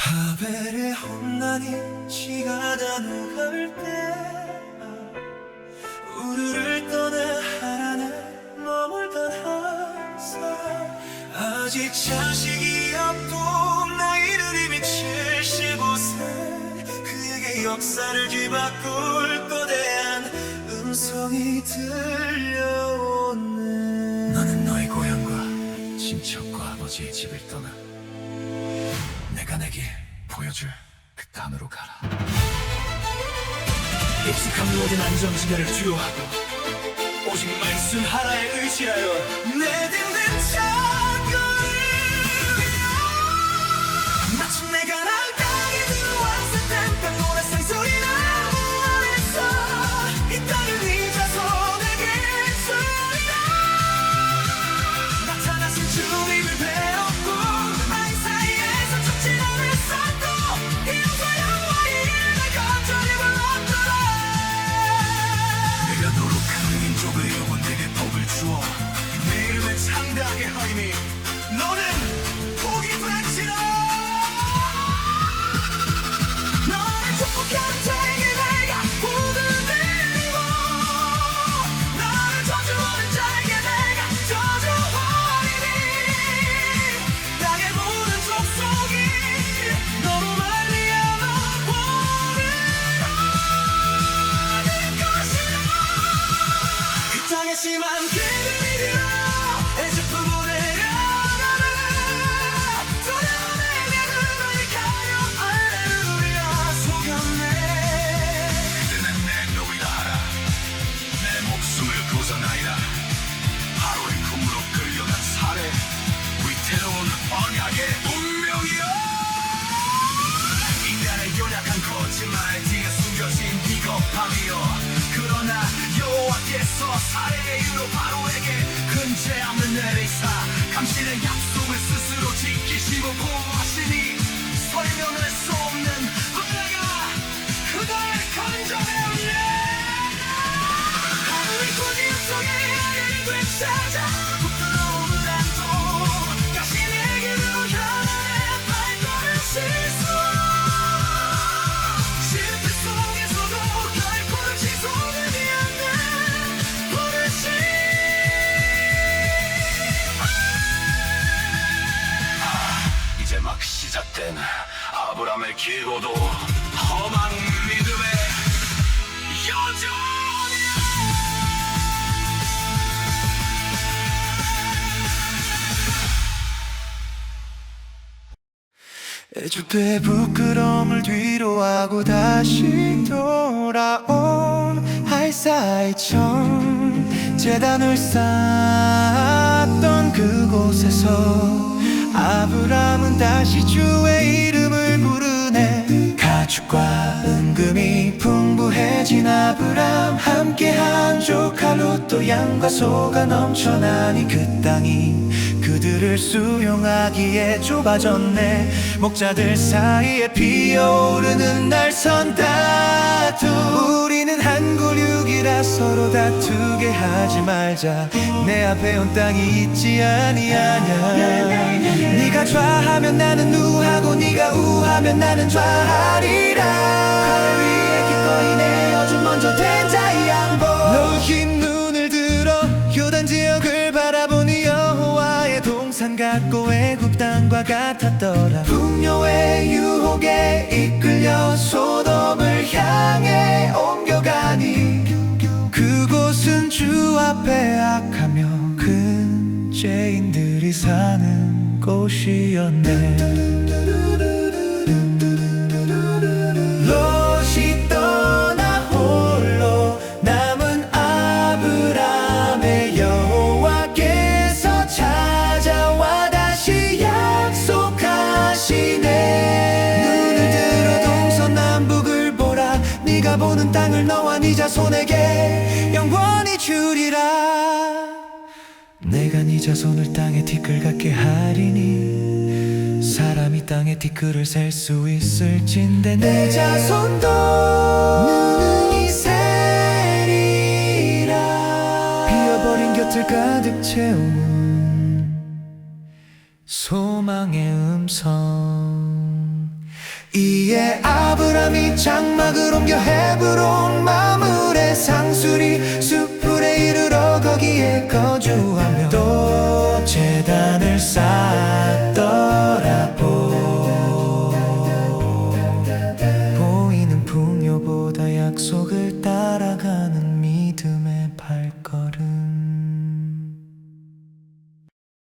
하벨의 혼란이 지가 단호할 때 우르를 떠나 하란에 머물던 한 사람, 아직 자식이 없고 나이는 이미 75세. 그에게 역사를 뒤바꿀 거대한 음성이 들려오네. 너는 너의 고향과 친척과 아버지의 집을 떠나 내가 내게 보여줄 그 땅으로 가라. 익숙한 모든 안정지대를 뒤로하고 오직 말씀 하나에 의지하여 내딛는 창고를 마침 내가 난 땅에 들어왔을 땐 노란색 소리나 무한했어. 이 땅을 네 자손에게 주리라. 나타나신 주님을 배웠고 아이 사이에서 쫓지나를 쌓고 이웃과 여호와의 이름을 간절히 불렀더라. 내가 노력한 민족의 영혼에게 복을 주어 내 이름을 창대하게 하리니 너는 복이 될지라. 너를 축복하는 자에게 내가 복을 내리고 너를 저주하는 자에게 내가 저주하리니 땅의 모든 족속이 너로 말미암아 복을 얻을 것이라. 그 땅에 심한 기근이들아 애굽 보내려가라. 두려움의 눈을 가려 할렐루야 속였네. 그대는 내 노이라 하라. 내 목숨을 구원하리라. 바로의 꿈으로 끌려간 살해 위태로운 언약의 운명이여. 인간의 연약한 거짓말 뒤에 숨겨진 비겁함이여. 그러나 여호와께서 살해의 이유로 바로에게 근죄함을 내리사 감실의 약속을 스스로 지키시고 보호하시니 설명할 수 없는 은혜가 그대를 건져내었네. 하루의 고집 속에 아이를 되찾아 부끄러운 단도 다시 내게로 향해 발걸음 실수. 실패 속에서도 결코 지속되지 않는 부르심. 이제 막 시작된 아브라함의 길고도 험한 믿음의 여정이야. 애주때 부끄러움을 뒤로하고 다시 돌아온 할사이청 제단을 쌓았던 그곳에서 아브람은 다시 주의 이름을 부르네. 가축과 은금이 풍부해진 아브람, 함께한 조카 롯도 양과 소가 넘쳐나니 그 땅이 그들을 수용하기에 좁아졌네. 목자들 사이에 피어오르는 날선 다툼. 우리는 한 굴육이라 서로 다투게 하지 말자. 내 앞에 온 땅이 있지 아니하냐. 네가 좌하면 나는 우하고 네가 우하면 나는 좌하리라. 칼 위에 기꺼이 내어준 먼저 된 자의 양보. 너 흰 눈을 들어 요단 지역을 바라보니 여호와의 동산 같고 애굽 땅과 같았더라. 풍요의 유혹에 이끌려 소돔을 향해 옮겨가니 그곳은 주 앞에 악하며 큰 죄인들이 사는 곳이었네. 롯이 떠나 홀로 남은 아브람의 여호와께서 찾아와 다시 약속하시네. 눈을 들어 동서남북을 보라. 네가 보는 땅을 너와 네 자손에게 영원히 주리라. 내가 네 자손을 땅에 티끌 같게 하리니 사람이 땅에 티끌을 셀 수 있을진데 내 자손도 능히 세리라. 비어버린 곁을 가득 채운 소망의 음성. 이에 아브람이 장막을 옮겨 헤브론 마물의 상수리 숲풀에 이르러 거기에 거주하며 또 제단을 쌓더라. 보이는 풍요보다 약속을 따라가는 믿음의 발걸음.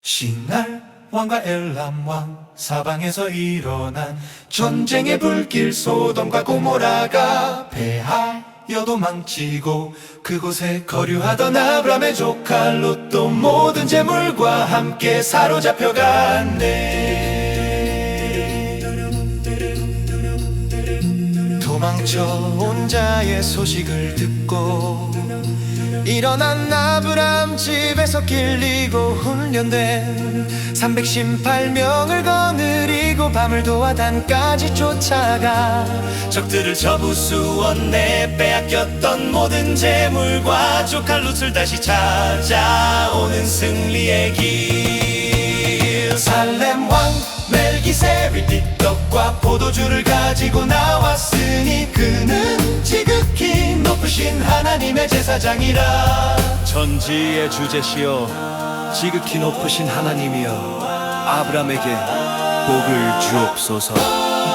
신할 왕과 엘람 왕 사방에서 일어난 전쟁의 불길 소돔과 고모라가 패하여 도망치고 그곳에 거류하던 아브람의 조카 롯도 모든 재물과 함께 사로잡혀갔네. 도망쳐 온 자의 소식을 듣고 일어난 아브람 집에서 길리고 훈련된 318명을 거느리고 밤을 도와 단까지 쫓아가 적들을 저부수었네. 빼앗겼던 모든 재물과 조카 롯을 다시 찾아오는 승리의 길. 살렘 왕 멜기세덱이 띠떡과 포도주를 가지고 나왔으니 그는 지극히 높으신 하나님의 제사장이라. 천지의 주제시여 지극히 높으신 하나님이여 아브람에게 복을 주옵소서.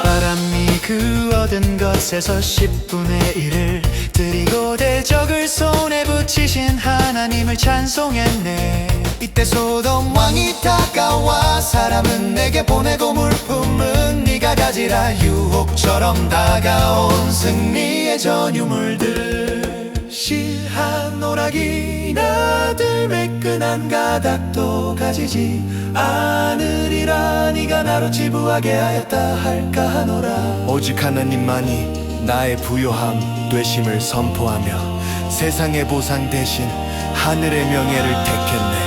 바람이 그 얻은 것에서 10분의 1을 드리고 대적을 손에 붙이신 하나님을 찬송했네. 이때 소돔 왕이 다가와 사람은 내게 보내고 물품은 네가 가지라. 유혹처럼 다가온 승리의 전유물들 실한 오락이나 들매끈한 가닥도 가지지 않으리라. 네가 나로 지부하게 하였다 할까 하노라. 오직 하나님만이 나의 부요함 되심을 선포하며 세상의 보상 대신 하늘의 명예를 택했네.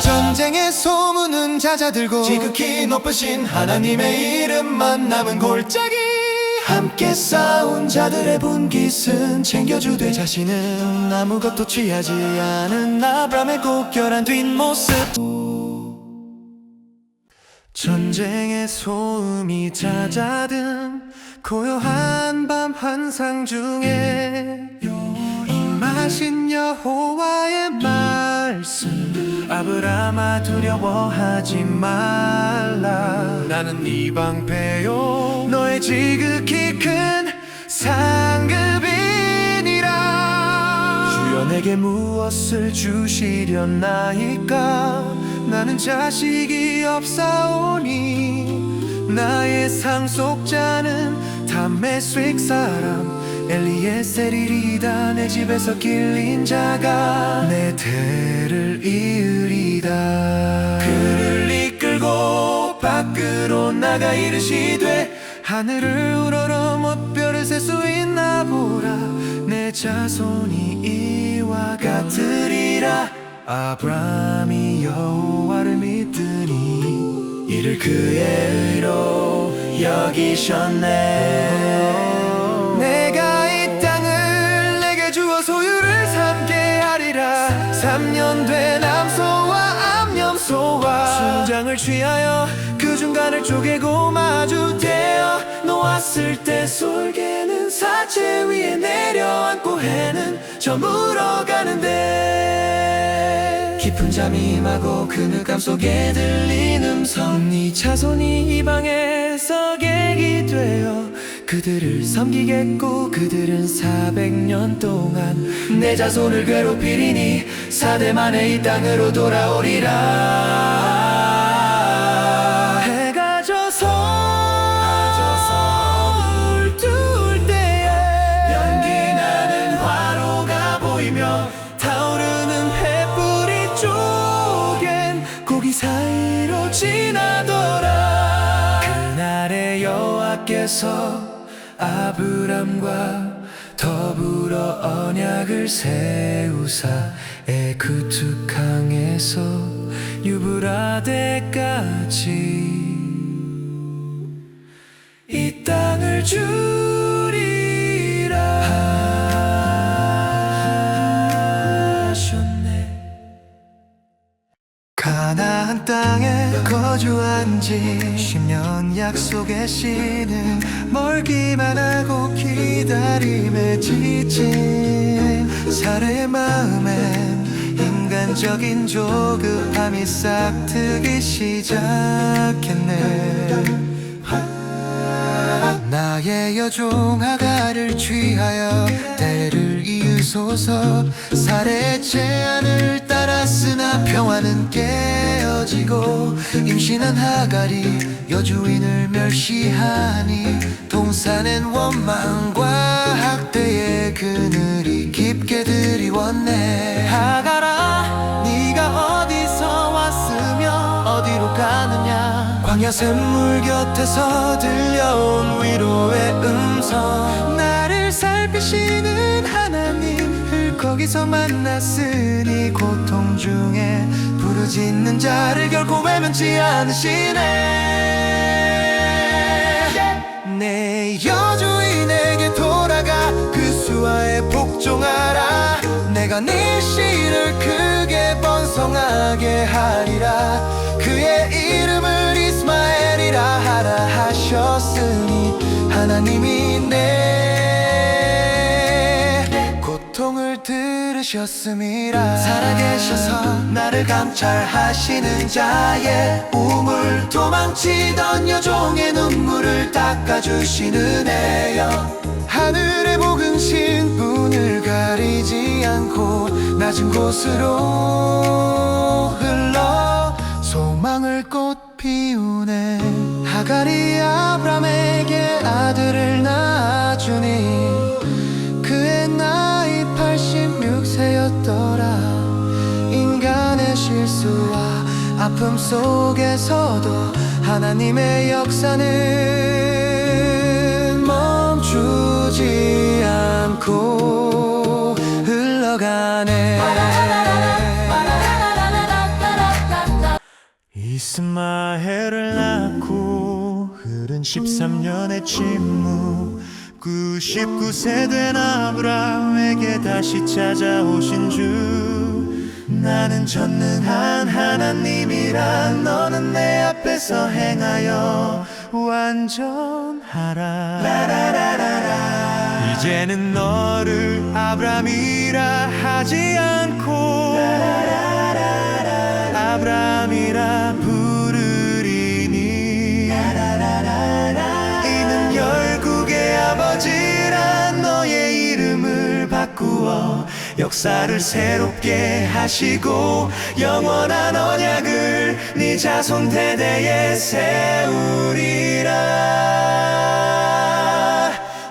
전쟁의 소문은 잦아들고 지극히 높으신 하나님의 이름만 남은 골짜기. 함께 싸운 자들의 분깃은 챙겨주되 자신은 아무것도 취하지 않은 아브람의 고결한 뒷모습. 전쟁의 소음이 잦아든 고요한 밤 환상 중에 임하신 여호와의 말씀. 아브람아 두려워하지 말라. 나는 네 방패요 너의 지극히 큰 상급이니라. 주여 내게 무엇을 주시려나이까. 나는 자식이 없사오니 나의 상속자는 다메섹 사람 엘리에셀이리다. 내 집에서 길린 자가 내 대를 이으리다. 그를 이끌고 밖으로 나가 이르시되 하늘을 우러러 못별을 셀 수 있나 보라. 내 자손이 이와 같으리라. 아브람이 여호와를 믿으니 이를 그의 의로 여기셨네. 내가 이 땅을 내게 주어 소유를 삼게 하리라. 3년 된 암소와 암염소와 순장을 취하여 그 중간을 쪼개고 마주대어 놓았을 때 솔개는 사체 위에 내려앉고 해는 저물어 가는데 깊은 잠이 임하고 그늘감 속에 들린 음성. 네 자손이 이방에서 객이 되어 그들을 섬기겠고 그들은 400년 동안 내 자손을 괴롭히리니 4대 만에 이 땅으로 돌아오리라. 해가 져서 울둘 때에 연기나는 화로가 보이며 타오르는 횃불이 쪼갠 고기 사이로 지나더라. 그날의 여호와께서 아브람과 더불어 언약을 세우사 애굽 강에서 유브라데까지 이 땅을 주리라 하셨네. 가나안 땅에 거주한 지 10년 약속 약속 계시는 멀기만 하고 기다림에 지친 사례의 마음엔 인간적인 조급함이 싹트기 시작했네. 나의 여종 아가를 취하여 때를 이으소서. 사례의 제안을 따랐으나 평화는 깨어지고 임신한 하갈이 여주인을 멸시하니 동산엔 원망과 학대의 그늘이 깊게 드리웠네. 하갈아, 네가 어디서 왔으며 어디로 가느냐. 광야 샘물 곁에서 들려온 위로의 음성. 나를 살피시는 하나님을 거기서 만났으니 고통 중에 부르짖는 자를 결코 외면치 않으시네. 내 여주인에게 돌아가 그 수하에 복종하라. 내가 네 씨를 크게 번성하게 하리라. 그의 이름을 이스마엘이라 하라 하셨으니 하나님이 내 고통을 들으셨음이라. 살아계셔서 나를 감찰하시는 자의 우물, 도망치던 여종의 눈물을 닦아주시는 애여. 하늘의 복은 신분을 가리지 않고 낮은 곳으로 흘러 소망을 꽃 피우네. 하갈이 아브람에게 아들을 낳아주니 그의 나이 86세였더라. 인간의 실수와 아픔 속에서도 하나님의 역사는 멈추지 않고 흘러가네. 이스마엘을 낳고 흐른 13년의 침묵, 99세 된 아브라함에게 다시 찾아오신 주. 나는 전능한 하나님이라 너는 내 앞에서 행하여 완전하라. 이제는 너를 아브람이라 하지 않고 아브람이라 부르리니 이는 열국의 아버지라 너의 이름을 바꾸어 역사를 새롭게 하시고 영원한 언약을 네 자손 대대에 세우리라.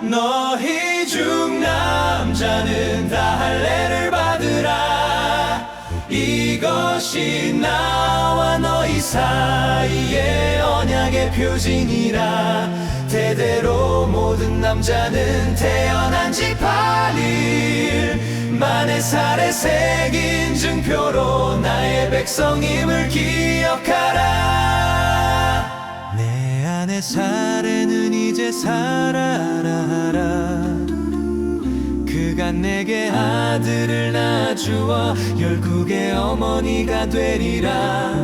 너희 중 남자는 다 할례를 받으라. 이것이 나와 너희 사이의 언약의 표징이라. 대대로 모든 남자는 태어난 지 8일 만에 살에 새긴 증표로 나의 백성임을 기억하라. 내 안에 사례는 이제 살아라. 그가 내게 아들을 낳아주어 열국의 어머니가 되리라.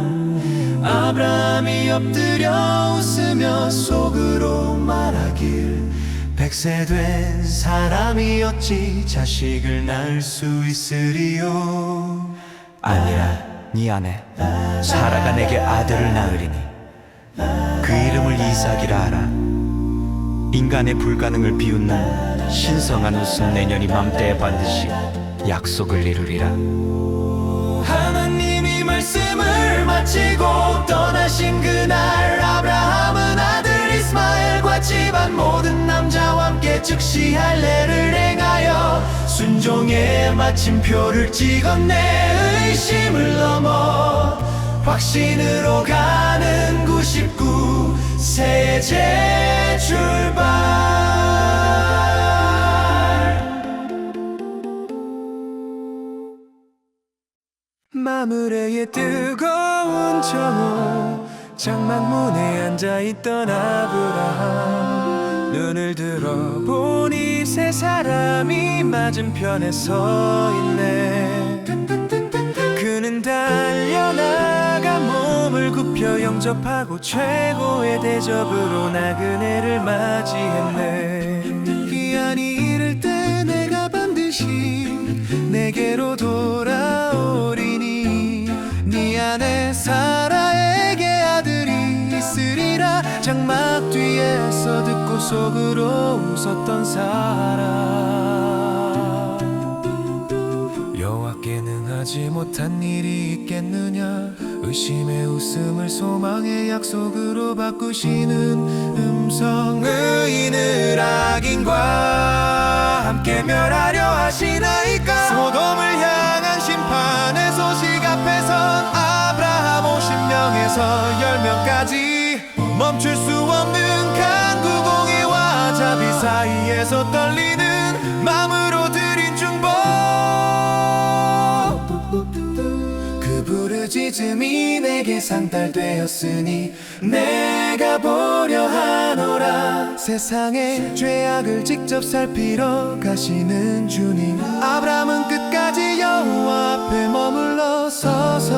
아브라함이 엎드려 웃으며 속으로 말하길 100세 된 사람이 어찌 자식을 낳을 수 있으리요. 아니라 네 아내 사라가 내게 아들을 낳으리니 그 이름을 이삭이라 하라. 인간의 불가능을 비웃는 신성한 웃음 내년이 맘때에 반드시 약속을 이루리라. 하나님이 말씀을 마치고 떠나신 그날 아브라함은 아들 이스마엘과 집안 모든 남자와 함께 즉시 할례를 행하여 순종의 마침표를 찍었네. 의심을 넘어 확신으로 가는 99세의 재출발. 마무레의 뜨거운 정오, 장막문에 앉아있던 아브라함. 눈을 들어보니 세 사람이 맞은편에 서 있네. 그는 달려나가 몸을 굽혀 대표 영접하고 최고의 대접으로 나그네를 맞이했네. 기한이 이를 때 내가 반드시 내게로 돌아오리니 네 안에 사라에게 아들이 있으리라. 장막 뒤에서 듣고 속으로 웃었던 사라. 여호와께 능하지 못한 일이 있겠느냐. 의심의 웃음을 소망의 약속으로 바꾸시는 음성. 의인을 악인과 함께 멸하려 하시나이까. 소돔을 향한 심판의 소식 앞에선 아브라함 50명에서 10명까지 멈출 수 없는 강구공이와 자비 사이에서 떨리는 마음으로 드린 중보. 그 부르짖음이 내게 상달되었으니 내가 보려 하노라. 세상의 죄악을 직접 살피러 가시는 주님. 아브라함은 끝까지 여호와 앞에 머물러 서서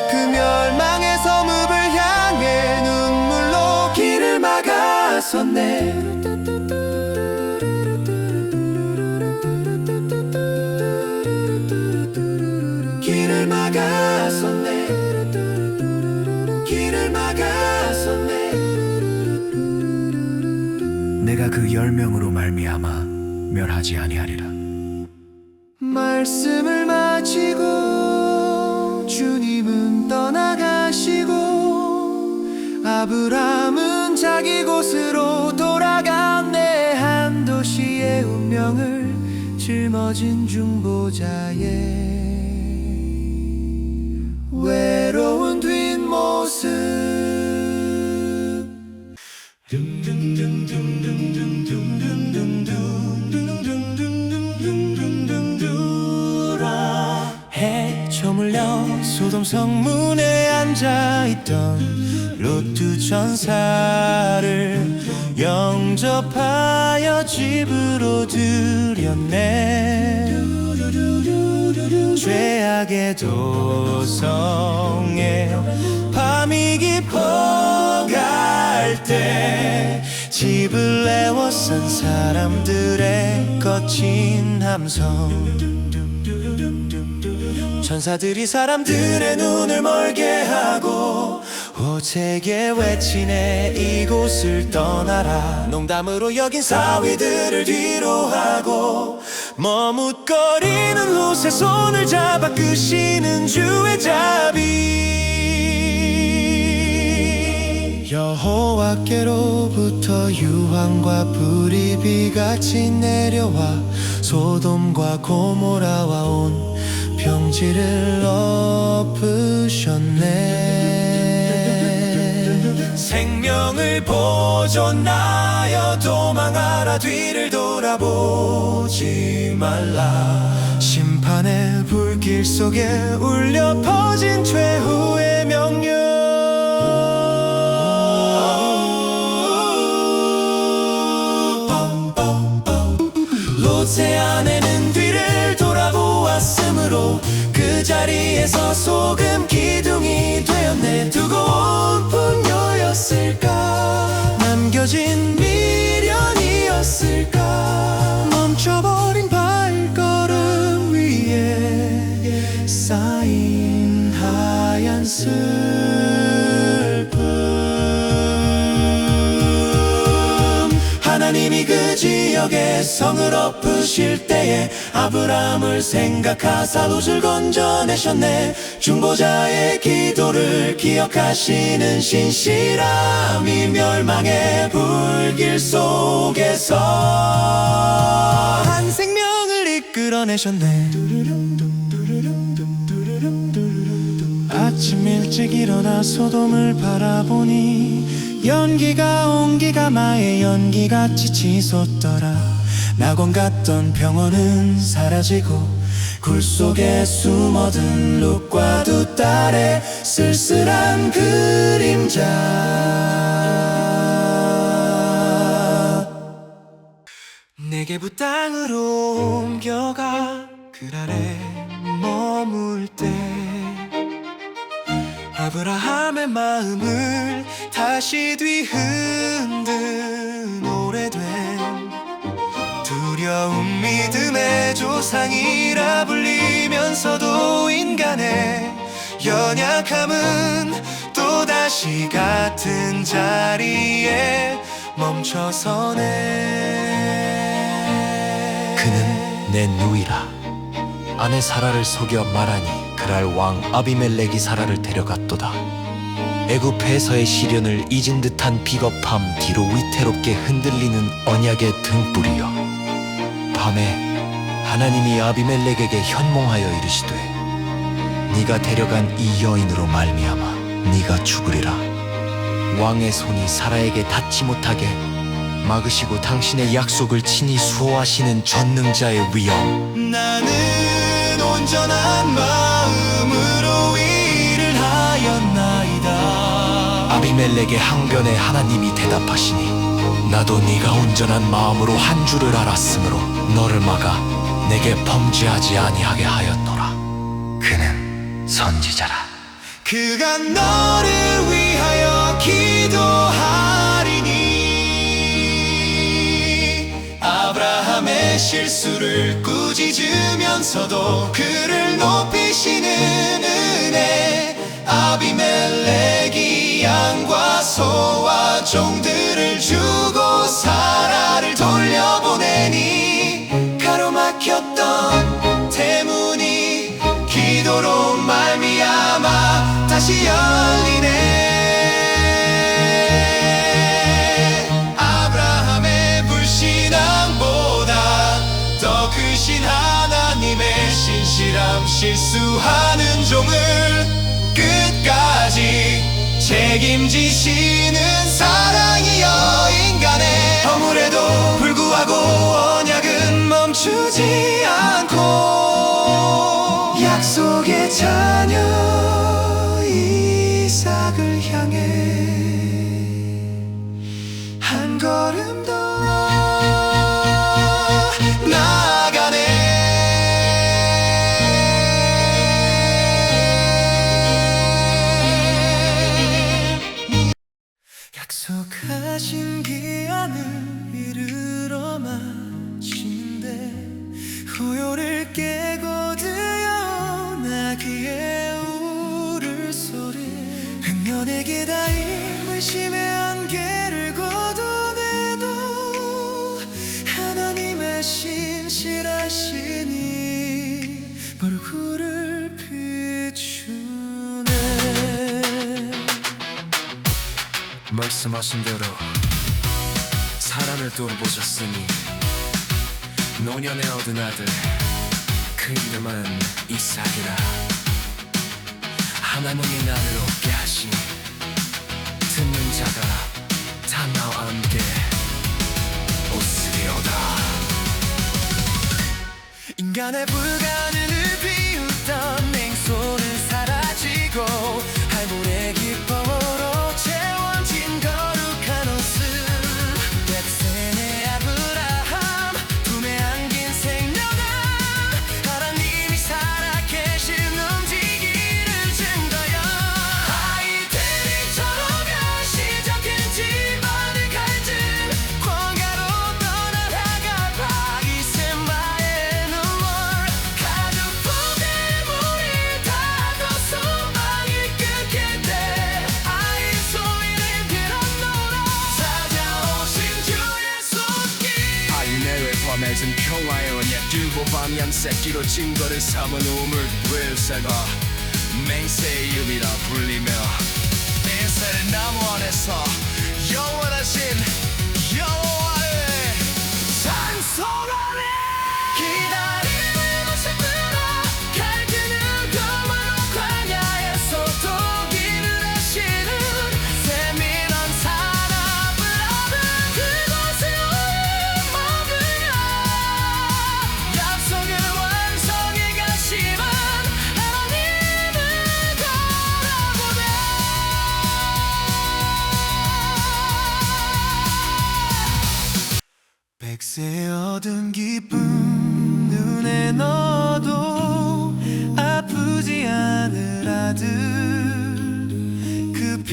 그 멸망의 성읍을 향해 눈물로 길을 막았었네. 길을 막았었네. 길을 막았었네. 내가 그 10명으로 말미암아 멸하지 아니하리라. 말씀을 마치고 주님은 떠나가시고 아브라함은 자기 곳으로 돌아갔네. 한 도시의 운명을 짊어진 중보자의 외로운 뒷모습. 해 저물려 소돔 성문에 앉아있던 롯두 전사를 영접하여 집으로 들였네. 죄악의 도성에 밤이 깊어갈 때 집을 애워싼 사람들의 거친 함성. 천사들이 사람들의 눈을 멀게 하고 오제게 외치네. 이곳을 떠나라. 농담으로 여긴 사위들을 뒤로 하고 머뭇거리는 롯의 손을 잡아 끄시는 주의 자비. 여호와께로부터 유황과 불이 비같이 내려와 소돔과 고모라와 온 평지를 엎으셨네. 생명을 보존하여 도망하라. 뒤를 돌아보지 말라. 심판의 불길 속에 울려 퍼진 최후의 명령. 롯의 아내는 뒤를 돌아보았으므로 그 자리에서 소금 기둥이 되었네. 두고온 분뇨였을까. 남겨진 미련이었을까. 멈춰버린 발걸음 위에 쌓인 하얀 슬픔. 하나님이 그 지역에 성을 엎으실 때에 아브라함을 생각하사 롯을 건져내셨네. 중보자의 기도를 기억하시는 신실함이 멸망의 불길 속에서 한 생명을 이끌어내셨네. 아침 일찍 일어나 소돔을 바라보니 연기가 온기가 마의 연기같이 치솟더라. 낙원 같던 평원은 사라지고 굴 속에 숨어든 롯과 두 딸의 쓸쓸한 그림자. 내게부 땅으로 옮겨가 그 아래 머물 때 나의 마음을 다시 뒤흔든 오래된 두려움 믿음의 조상이라 불리면서도 인간의 연약함은 또다시 같은 자리에 멈춰서네. 그는 내 누이라. 아내 사라를 속여 말하니 그랄 왕 아비멜렉이 사라를 데려갔도다. 애굽에서의 시련을 잊은 듯한 비겁함 뒤로 위태롭게 흔들리는 언약의 등불이여. 밤에 하나님이 아비멜렉에게 현몽하여 이르시되 네가 데려간 이 여인으로 말미암아 네가 죽으리라. 왕의 손이 사라에게 닿지 못하게 막으시고 당신의 약속을 친히 수호하시는 전능자의 위엄. 나는 온전한 마음으로 일을 하였나이다. 아비멜렉의 항변에 하나님이 대답하시니 나도 네가 온전한 마음으로 한 줄을 알았으므로 너를 막아 내게 범죄하지 아니하게 하였노라. 그는 선지자라. 그가 너를 위하여 기도하리니 아브라함의 실수를 꾸짖으면서도 그를 높이시는 은혜. 아비멜렉이 양과 소와 종들을 주고 사라를 돌려보내니 가로막혔던 대문이 기도로 말미암아 다시 열리네. 아브라함의 불신앙보다 더 크신 하나님의 신실함, 실수하는 종을 끝까지 책임지시는 사랑이여 인간의 허물에도 불구하고 언약은 멈추지 않고 약속의 자녀 이삭을 향해 한 걸음 더 나아가네. 약속하신 기한을 이르러 마친대 후요를 깨고 드여나 그의 울음소리. 흥년에게 닿인 의심의 안개를 걷어내도 하나님의 신실하시니 얼굴을 비추네. 말씀하신 대로 사람을 돌보셨으니 노년에 얻은 아들 그 이름은 이삭이라. 하나님이 나를 얻게 하시니 듣는 자가 다 나와 함께 웃으리로다. 인간의 불가능을 비웃던 맹소는 사라지고 할물의 기쁨으로 채워진 거룩한 옷은 벳세네 아브라함 품에 안긴 생명은 하나님이 살아계신 움직이는 증거여. 아이들이처럼 시작한 집안의 갈증 광야로 떠나다가 바기센바의 눈물 가죽 부대 물이 닿고 소망이 끊길 때 아이 소리를 들었노라. 찾아오신 주의 손길. 아이네의 범해진 평화의 언약 두고 밤양 새끼로 증거를 삼은 우물 wil세가 맹세의 이름이라 불리며 맹세를 나무 안에서 영원하신 여호와를 찬송하네. 기다림의 모습으로 갈증을 거머로 광야에서도 길을 하시는 세밀한 사람을 얻은 그곳에 머무며 약속을 완성해 가시만 하나님을 바라보네. 백세 얻은 기쁨 눈에 넣어도 아프지 않을 아들 그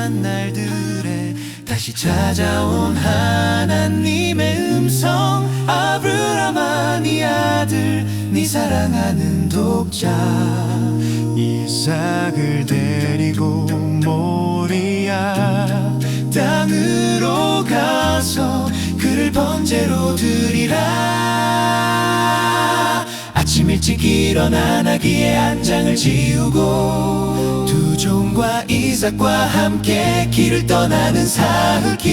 지난 날들에 다시 찾아온 하나님의 음성. 아브라함아 네 아들 네 사랑하는 독자 이삭을 데리고 모리아 땅으로 가서 그를 번제로 드리라. 아침 일찍 일어나 나귀의 안장을 지우고 두 종과 이삭과 함께 길을 떠나는 사흘길.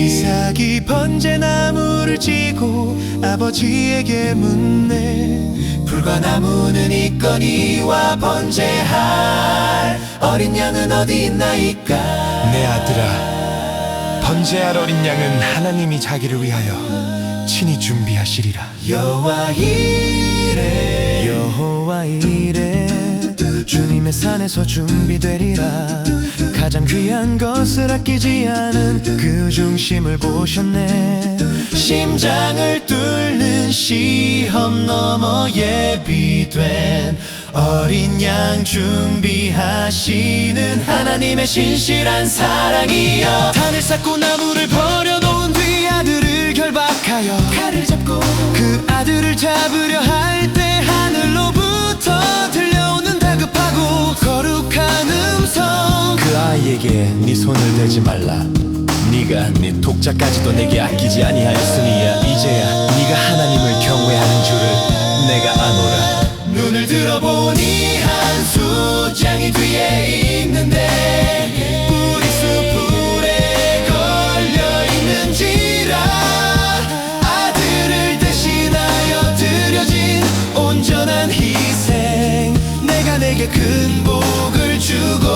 이삭이 번제나무를 지고 아버지에게 묻네. 불과 나무는 있거니와 번제할 어린 양은 어디 있나이까. 내 아들아, 번제할 어린 양은 하나님이 자기를 위하여 친히 준비하시리라. 여호와 이래 주님의 산에서 준비되리라. 가장 귀한 것을 아끼지 않은 그 중심을 보셨네. 심장을 뚫는 시험 너머 예비된 어린 양 준비하시는 하나님의 신실한 사랑이여. 단을 쌓고 나무를 버려놓은 뒤 아들을 결박하여 칼을 잡고 그 아들을 잡으려 할 때 하늘로부터 들려오는 다급하고 거룩한 음성. 그 아이에게 네 손을 대지 말라. 네가 네 독자까지도 내게 아끼지 아니하였으니야. 이제야 네가 하나님을 경외하는 줄을 내가 아노라. 눈을 들어보니 한 숫장이 뒤에 있는데 뿌리수풀에 걸려있는지라. 아들을 대신하여 드려진 온전한 희생. 내가 내게 큰 복을 주고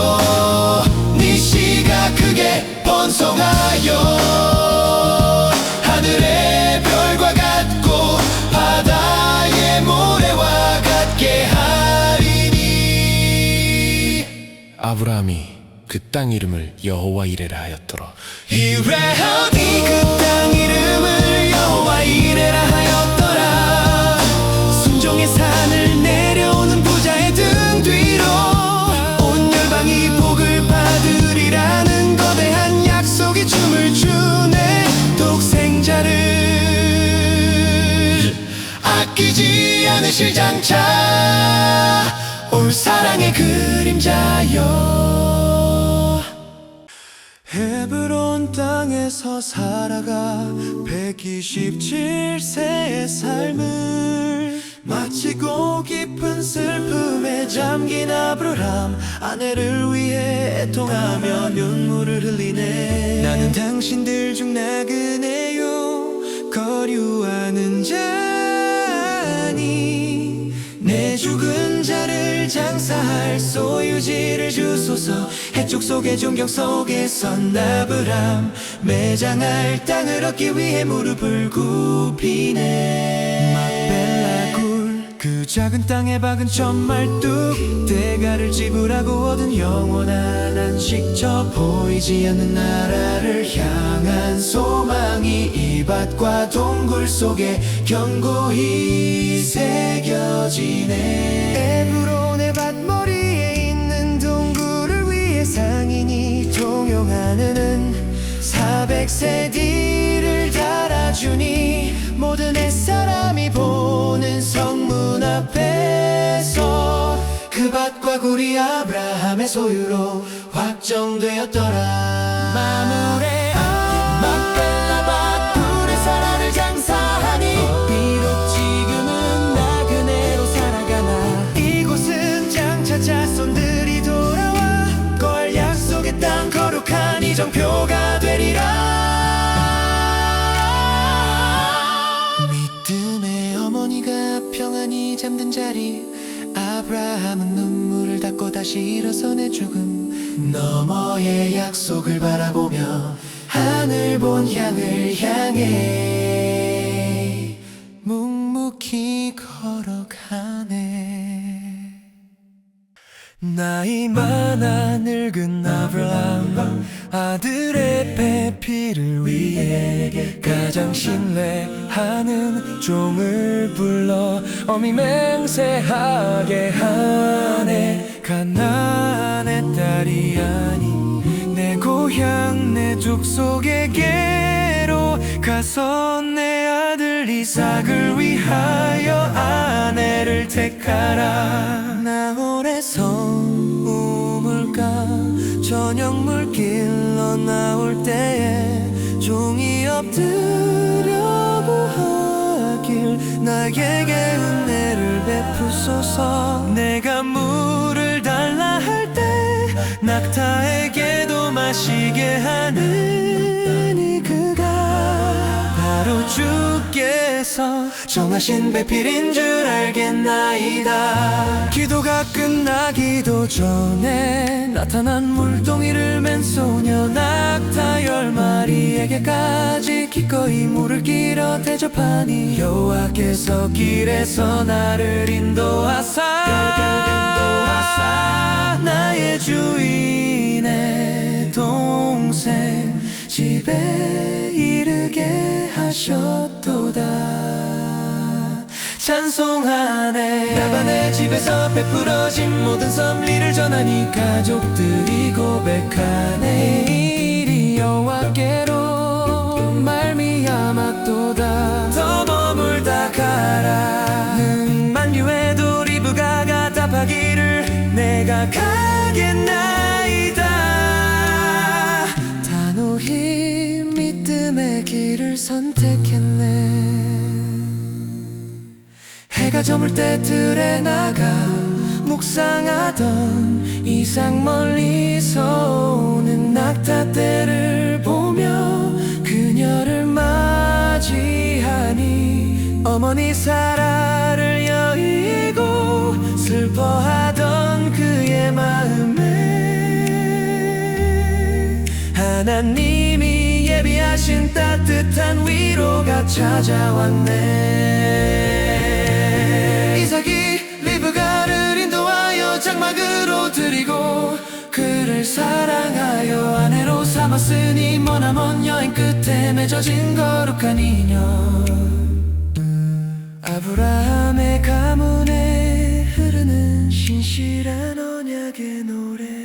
네 씨가 크게 번성하여 하늘의 별과 같고 바다의 모래와 같게 하리니. 아브라함이 그 땅 이름을 여호와 이레라 하였더라. 이레하니 그 땅 이름을 여호와 이레라 하였더라. 순종의 산을 내려오는 부자의 등 뒤로 온 열방이 복을 받으리라는 거대한 약속이 춤을 추네. 독생자를 아끼지 않으실 장차 올 사랑의 그림자여. 헤브론 땅에서 살아가 127세의 삶을 마치고 깊은 슬픔에 잠긴 아브라함 아내를 위해 애통하며 눈물을 흘리네. 나는 당신들 중 나그네요 거류하는 자니 내 죽은 자를 장사할 소유지를 주소서. 해쪽 속의 존경 속에선 아브람 매장할 땅을 얻기 위해 무릎을 굽히네. 막벨라 굴 그 작은 땅에 박은 천말뚝 대가를 지불하고 얻은 영원한 안식. 저 보이지 않는 나라를 향한 소망이 이 밭과 동굴 속에 견고히 새겨지네. 에브론의 밭머리에 있는 동굴을 위해 상인이 통용하는 400세디를 달아주니 모든 햇사람이 보는 성문 앞에서 그 밭과 굴이 아브라함의 소유로 확정되었더라. 마무레 막벨라 밭굴의 사라를 장사하니 비록 지금은 나그네로 살아가나 이곳은 장차 자손들이 돌아와 거할 약속의 땅 거룩한 이정표가 되리라. 믿음의 어머니가 평안히 잠든 자리 아브라함은 눈물을 닦고 다시 일어서 내 죽음 너머의 약속을 바라보며 하늘 본 향을 향해 묵묵히 걸어가네. 나이 많아 늙은 아브라함 아들의 배필을 위해 가장 신뢰하는 종을 불러 어미 맹세하게 하네. 가나안의 딸이 아닌 고향 내 족속에게로 가서 내 아들 이삭을 위하여 아내를 택하라. 나홀에서 우물가 저녁 물길로 나올 때에 종이 엎드려 구하길 나에게 은혜를 베푸소서. 내가 물을 달라 할 때 낙타에게도 마시게 하느니 그가 바로 주께서 정하신 배필인 줄 알겠나이다. 기도가 끝나기도 전에 나타난 물동이를 맨 소녀 낙타 10마리에게까지 기꺼이 물을 길어 대접하니 여호와께서 길에서 나를 인도하사 나의 주인의 동생 집에 이르게 하셨도다. 찬송하네. 라반의 집에서 베풀어진 모든 섭리를 전하니 가족들이 고백하네. 일이 여호와께로 말미암았도다. 더 머물다 가라. 만유에도 리브가가 답하기를 내가 가겠나이다. 단호히 믿음의 길을 선택했네. 해가 저물 때 들에 나가 묵상하던 이삭 멀리서 오는 낙타떼를 보며 그녀를 맞이하니 어머니 사라를 여의고 슬퍼하던 그의 마음에 하나님이 예비하신 따뜻한 위로가 찾아왔네. 이삭이 리브가를 인도하여 장막으로 들이고 그를 사랑하여 아내로 삼았으니 머나먼 여행 끝에 맺어진 거룩한 인연. 아브라함의 가문에 흐르는 신실한 언약의 노래.